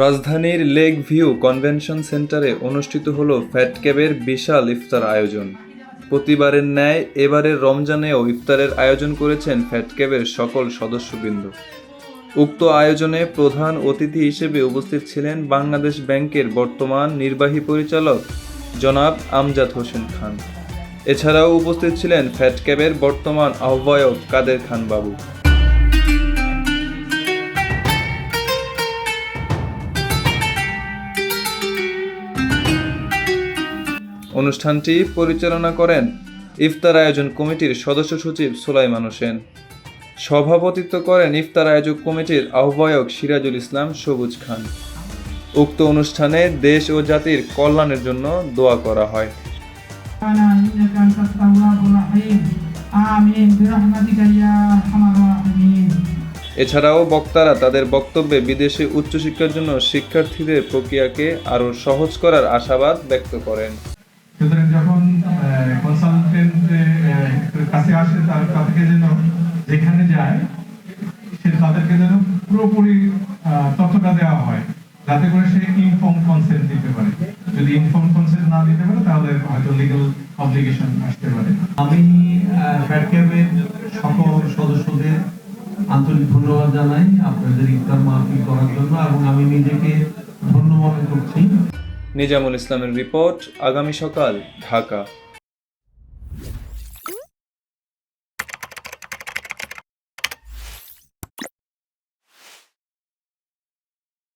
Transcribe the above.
রাজধানীর lake view convention সেন্টারে অনুষ্ঠিত হলো ফ্যাটক্যাবের বিশাল ইফতার আয়োজন। প্রতিবারের ন্যায় এবারের রমজানেও ইফতারের আয়োজন করেছেন ফ্যাটক্যাবের সকল সদস্যবৃন্দ। উক্ত আয়োজনে প্রধান অতিথি হিসেবে উপস্থিত ছিলেন বাংলাদেশ ব্যাংকের বর্তমান নির্বাহী পরিচালক জনাব আমজাদ হোসেন খান। এছাড়াও উপস্থিত ছিলেন ফ্যাটক্যাবের বর্তমান আহ্বায়ক কাদের খান বাবু। অনুষ্ঠানটি পরিচালনা করেন ইফতার আয়োজন কমিটির সদস্য সচিব সুলাইমান হোসেন। সভাপতিত্ব করেন ইফতার আয়োজক কমিটির আহ্বায়ক সিরাজুল ইসলাম সবুজ খান। উক্ত অনুষ্ঠানে দেশ ও জাতির কল্যাণের জন্য দোয়া করা হয়। এছাড়াও বক্তারা তাদের বক্তব্যে বিদেশে উচ্চশিক্ষার জন্য শিক্ষার্থীদের প্রক্রিয়াকে আরও সহজ করার আশাবাদ ব্যক্ত করেন। সুতরাং যখন কনসালটেন্টের কাছে আসে তাদেরকে যেন যেখানে যায় তাদেরকে যেন পুরোপুরি তথ্যটা দেওয়া হয়, যাতে করে সে ইনফর্ম কনসেন্ট দিতে পারে। যদি ইনফর্ম কনসেন্ট না দিতে পারে তাহলে হয়তো লিগ্যাল অবলিগেশন আসতে পারে। আমি ফ্যাটক্যাবের সকল সদস্যদের আন্তরিক ধন্যবাদ জানাই আপনাদের ইফতার মাহফিল করার জন্য, এবং আমি নিজেকে ধন্য মনে করছি। নিজামুল ইসলামের রিপোর্ট, আগামী সকাল, ঢাকা।